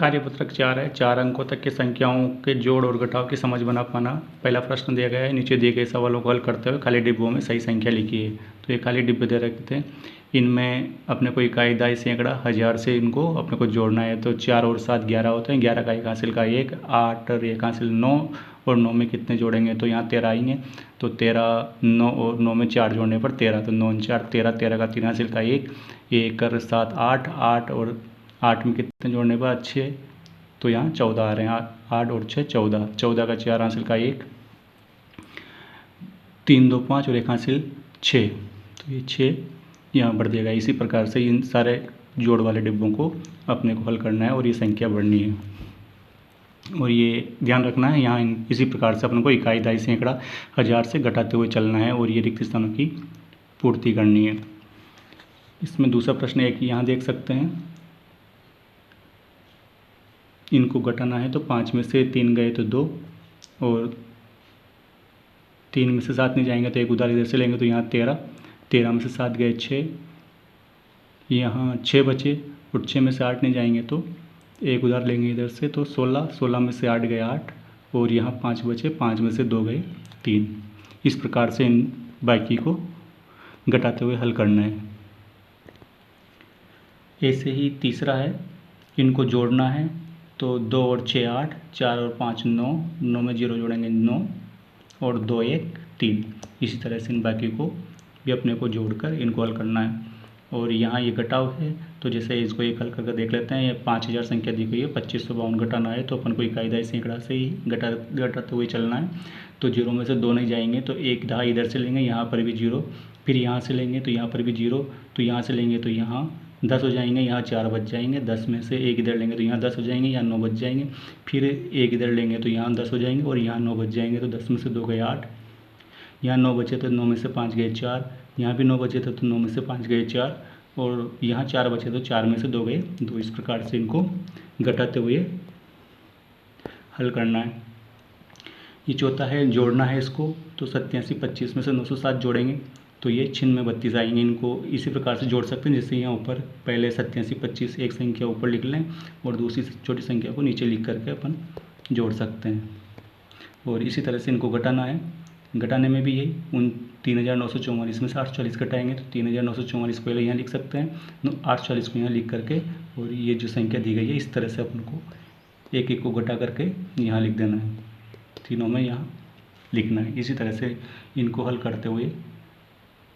कार्यपत्रक 4 है। 4 अंकों तक की संख्याओं के जोड़ और घटाव की समझ बना पाना। पहला प्रश्न दिया गया है, नीचे दिए गए सवालों को हल करते हुए खाली डिब्बों में सही संख्या लिखिए। तो ये खाली डिब्बे दे रखे थे, इनमें अपने को इकाई, दाई, सैकड़ा, हज़ार से इनको अपने को जोड़ना है। तो 4 और 7 11 होते हैं। 11 का एक हासिल का 1, 8 और एक हासिल 9, और 9 में कितने जोड़ेंगे तो यहाँ 13 आएंगे। तो 13, 9 और 9 में 4 जोड़ने पर 13, तो 9 4 13, 13 का 3 हासिल का 1, 1 और 7 8, 8 और 8 में कितने जोड़ने पर 6, तो यहाँ 14 आ रहे हैं। 8 और 6 14, 14 का 4 हासिल का 1, 3 2 5 और एक हासिल 6, तो ये 6 यहाँ बढ़ देगा। इसी प्रकार से इन सारे जोड़ वाले डिब्बों को अपने को हल करना है और ये संख्या बढ़नी है। और ये ध्यान रखना है, यहाँ इसी प्रकार से अपन को इकाई, दाई, सैकड़ा, हज़ार से घटाते हुए चलना है और ये रिक्त स्थानों की पूर्ति करनी है। इसमें दूसरा प्रश्न है कि यहाँ देख सकते हैं, इनको घटाना है तो 5 में से 3 गए तो 2, और 3 में से 7 नहीं जाएंगे तो एक उधार इधर से लेंगे तो यहाँ 13, 13 में से 7 गए 6, यहाँ 6 बचे, और 6 में से 8 नहीं जाएंगे तो एक उधार लेंगे इधर से तो 16, 16 में से 8 गए 8, और यहाँ 5 बचे, 5 में से 2 गए 3। इस प्रकार से इन बाकी को घटाते हुए हल करना है। ऐसे ही तीसरा है, इनको जोड़ना है तो 2 और 6 8, 4 और 5 9, 9 में 0 जोड़ेंगे 9, और 2 1 3। इसी तरह से इन बाकी को भी अपने को जोड़कर इनको हल करना है। और यहाँ ये घटाव है तो जैसे इसको एक हल करके देख लेते हैं। ये 5000 संख्या दी गई है, 2552 घटाना है तो अपन को इकाई, दाई, सैकड़ा से ही घटाते हुए चलना है। तो 0 में से 2 नहीं जाएंगे तो एक दहा इधर से लेंगे, यहाँ पर भी 0, फिर यहाँ से लेंगे तो यहाँ पर भी 0, तो यहाँ से लेंगे तो यहाँ 10 हो जाएंगे, यहाँ 4 बच जाएंगे। 10 में से एक इधर लेंगे तो यहाँ 10 हो जाएंगे, यहाँ 9 बच जाएंगे, फिर एक इधर लेंगे तो यहाँ 10 हो जाएंगे, और यहाँ 9 बच जाएंगे। तो 10 में से 2 गए 8, यहाँ 9 बचे तो 9 में से 5 गए 4, यहाँ भी 9 बचे थे तो 9 में से 5 गए 4, और यहाँ 4 बचे तो 4 में से 2 गए 2। इस प्रकार से इनको घटाते हुए हल करना है। ये चौथा है, जोड़ना है इसको तो 87 25 में से 907 जोड़ेंगे तो ये 96 32 आएंगे। इनको इसी प्रकार से जोड़ सकते हैं, जैसे यहाँ ऊपर पहले 87 25 एक संख्या ऊपर लिख लें और दूसरी छोटी संख्या को नीचे लिख करके अपन जोड़ सकते हैं। और इसी तरह से इनको घटाना है। घटाने में भी यही, उन 3944 में से 840 घटाएंगे तो 3944 पहले यहाँ लिख सकते हैं, 840 को यहाँ लिख करके, और ये जो संख्या दी गई है इस तरह से अपन को एक एक को घटा करके यहाँ लिख देना है, तीनों में यहाँ लिखना है। इसी तरह से इनको हल करते हुए